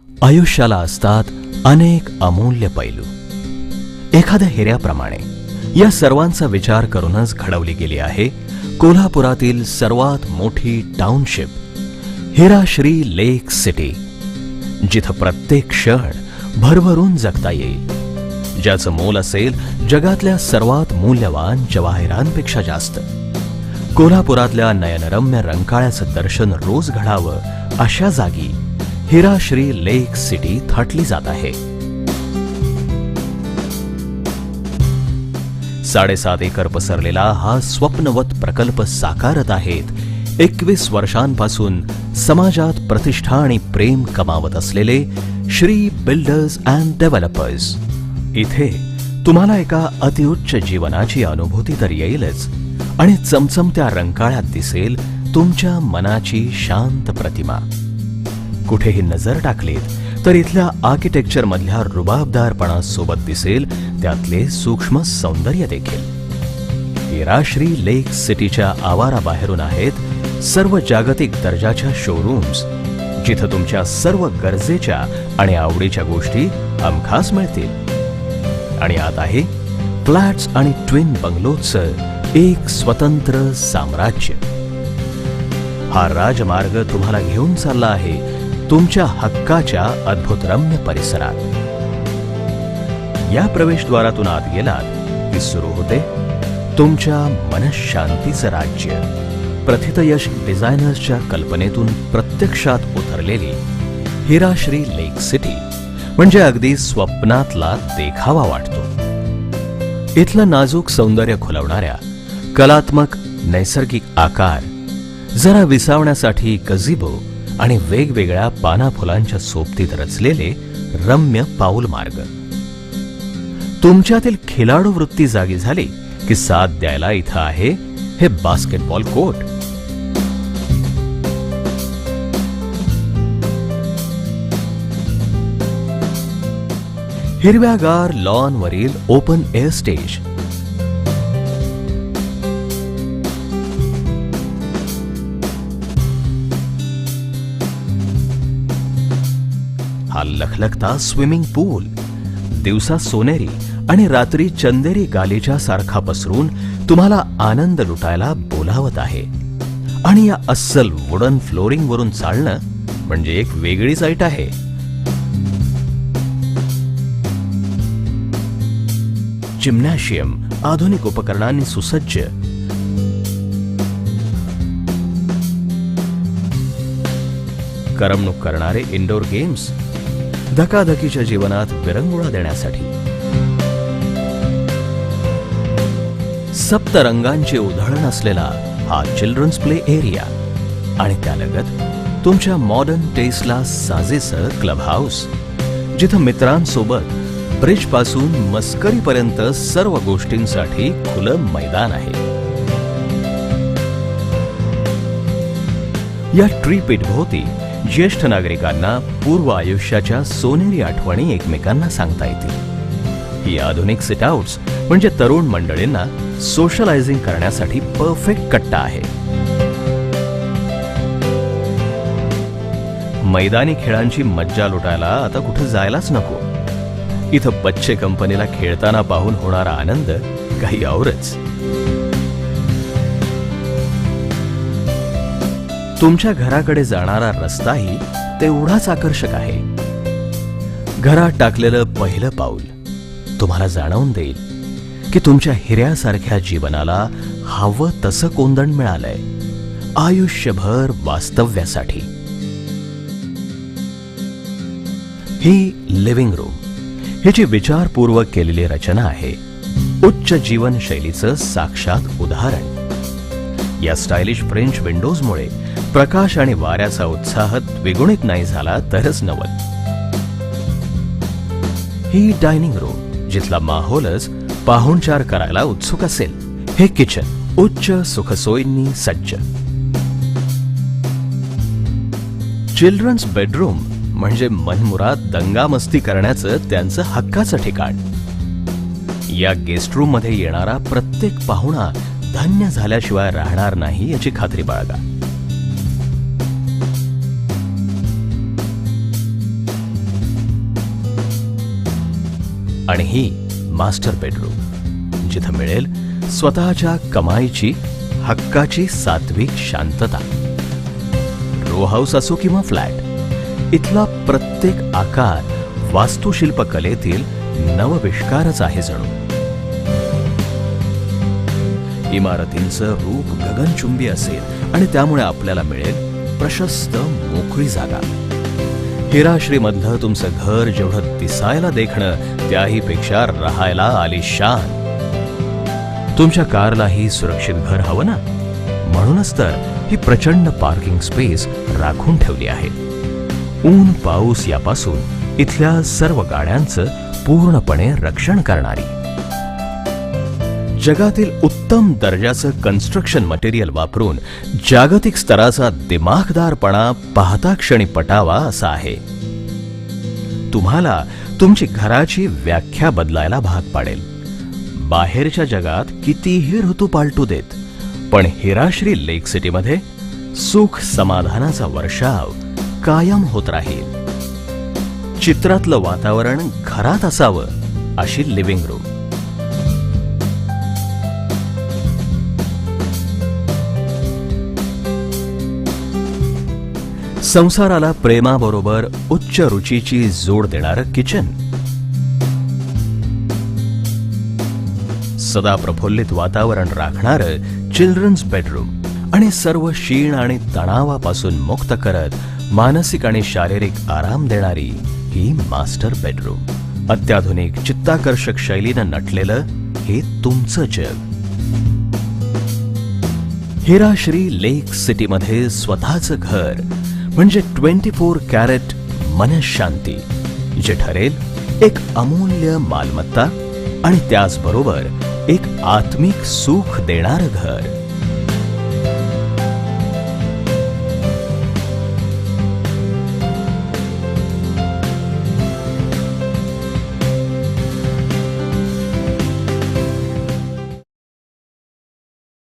आयुष्याला असतात अनेक अमूल्य पैलू. एखाद्या हिऱ्याप्रमाणे या सर्वांचा विचार करूनच घडवली गेली आहे कोल्हापुरातील सर्वात मोठी टाउनशिप हिराश्री लेक सिटी, जिथं प्रत्येक क्षण भरभरून जगता येईल, ज्याचं मोल असेल जगातल्या सर्वात मूल्यवान जवाहिरांपेक्षा जास्त. कोल्हापुरातल्या नयनरम्य रंकाळ्याचं दर्शन रोज घडावं अशा जागी हिराश्री लेक सिटी थाटली जात आहे. 7.5 एकर पसरलेला हा स्वप्नवत प्रकल्प साकारत आहेत 21 वर्षांपासून समाजात प्रतिष्ठा आणि प्रेम कमावत असलेले श्री बिल्डर्स अँड डेव्हलपर्स. इथे तुम्हाला एका अतिउच्च जीवनाची अनुभूती तर येईलच, आणि चमचमत्या रंकाळ्यात दिसेल तुमच्या मनाची शांत प्रतिमा. कुठेही नजर टाकलीत तर इथल्या आर्किटेक्चर मधल्या रुबाबदारपणासोबत दिसेल त्यातले सूक्ष्म सौंदर्य देखील. हिराश्री लेक सिटीच्या आवाराबाहेरून आहेत सर्व जागतिक दर्जाच्या शोरूम्स, जिथं तुमच्या सर्व गरजेच्या आणि आवडीच्या गोष्टी हमखास मिळतील. आणि आत आहे फ्लॅट्स आणि ट्विन बंगलोजचं एक स्वतंत्र साम्राज्य. हा राजमार्ग तुम्हाला घेऊन चालला आहे तुमच्या हक्काच्या अद्भुतरम्य परिसरात. या प्रवेशद्वारातून आत गेलात की सुरू होते तुमच्या मनःशांतीचं राज्य. प्रथितयश डिझायनर्सच्या कल्पनेतून प्रत्यक्षात उतरलेली हिराश्री लेक सिटी म्हणजे अगदी स्वप्नातला देखावा वाटतो. इथलं नाजूक सौंदर्य खुलवणाऱ्या कलात्मक नैसर्गिक आकार, जरा विसावण्यासाठी गझिबो आणि वेगवेगळ्या पानाफुलांच्या सोबतीत रचलेले रम्य पाऊल मार्ग. तुमच्यातील खिलाडू वृत्ती जागी झाली की साथ द्यायला इथं आहे हे बास्केटबॉल कोर्ट. हिरव्यागार लॉनवरील ओपन एअर स्टेज, हा लखलखता स्विमिंग पूल दिवसा सोनेरी आणि रात्री चंदेरी गालिच्या सारखा पसरून तुम्हाला आनंद लुटायला बोलावत आहे. आणि या अस्सल वुडन फ्लोरिंग वरून चालणं म्हणजे एक वेगळीच ऐट आहे. जिम्नॅशियम आधुनिक उपकरणांनी सुसज्ज, करमणूक करणारे इंडोर गेम्स, धकाधकीच्या जीवनात विरंगुळा देण्यासाठी, सप्तरंगांची उधळण असलेला हा चिल्ड्रन्स प्ले एरिया, आणि त्यालगत तुमच्या मॉडर्न टेस्टला साजेसं क्लब हाऊस, जिथं मित्रांसोबत ब्रिज पासून मस्करीपर्यंत सर्व गोष्टींसाठी खुलं मैदान आहे. या ट्रीपीट भोवती ज्येष्ठ नागरिकांना पूर्व आयुष्याच्या सोनेरी आठवणी एकमेकांना सांगता येतील. ही आधुनिक सिटआउट्स म्हणजे तरुण मंडळींना सोशलायझिंग करण्यासाठी परफेक्ट कट्टा आहे. मैदानी खेळांची मज्जा लुटायला आता कुठे जायलाच नको. इथं बच्चे कंपनीला खेळताना पाहून होणारा आनंद काही औरच. तुमच्या घराकडे जाणारा रस्ताही तेवढाच आकर्षक आहे. घरात टाकलेलं पहिलं पाऊल तुम्हाला जाणवून देईल की तुमच्या हिऱ्यासारख्या जीवनाला हवं तसं कोंदण मिळालंय आयुष्यभर वास्तव्यासाठी. ही लिव्हिंग रूम, हिची विचारपूर्वक केलेली रचना आहे उच्च जीवनशैलीचं साक्षात उदाहरण. या स्टायलिश फ्रेंच विंडोजमुळे प्रकाश आणि वाऱ्याचा उत्साह द्विगुणित नाही झाला तरच नवल. ही डायनिंग रूम, जिथला माहोलच पाहुणचार करायला उत्सुक असेल. हे किचन उच्च सुखसोयींनी सज्ज. चिल्ड्रन्स बेडरूम म्हणजे मनमुराद दंगामस्ती करण्याचं त्यांचं हक्काचं ठिकाण. या गेस्ट रूम मध्ये येणारा प्रत्येक पाहुणा धन्य झाल्याशिवाय राहणार नाही याची खात्री बाळगा. आणि ही मास्टर बेडरूम, जिथं मिळेल स्वतःच्या कमाईची हक्काची सात्विक शांतता. रो हाऊस असो किंवा फ्लॅट, इथला प्रत्येक आकार वास्तुशिल्प कलेतील नवविष्कारच आहे जणू. इमारतींचं रूप गगनचुंबी असेल आणि त्यामुळे आपल्याला मिळेल प्रशस्त मोकळी जागा. हिराश्री मधलं तुमचं घर जेवढं दिसायला देखणं, त्याही पेक्षा राहायला आलिशान. तुमच्या कारलाही सुरक्षित घर हवं ना, म्हणूनच तर ही प्रचंड पार्किंग स्पेस राखून ठेवली आहे. ऊन पाऊस यापासून इथल्या सर्व गाड्यांचं पूर्णपणे रक्षण करणारी. जगातील उत्तम दर्जाचं कन्स्ट्रक्शन मटेरियल वापरून जागतिक स्तराचा दिमाखदारपणा पाहता क्षणी पटावा असा आहे. तुम्हाला तुमची घराची व्याख्या बदलायला भाग पाडेल. बाहेरच्या जगात कितीही ऋतू पालटू देत, पण हिराश्री लेक सिटीमध्ये सुख समाधानाचा वर्षाव कायम होत राहील. चित्रातलं वातावरण घरात असावं अशी लिव्हिंग रूम. संसाराला प्रेमाबरोबर उच्च रुचीची जोड देणारं किचन. सदा प्रफुल्लित वातावरण राखणारं चिल्ड्रन्स बेडरूम आणि सर्व शीण आणि तणावापासून मुक्त करत मानसिक आणि शारीरिक आराम देणारी ही मास्टर बेडरूम. अत्याधुनिक चित्ताकर्षक शैलीनं नटलेलं हे तुमचं जग. हिराश्री लेक सिटीमध्ये स्वतःचं घर म्हणजे 24 कॅरेट मनशांती, जे ठरेल एक अमूल्य मालमत्ता आणि त्याचबरोबर एक आत्मिक सुख देणारं घर.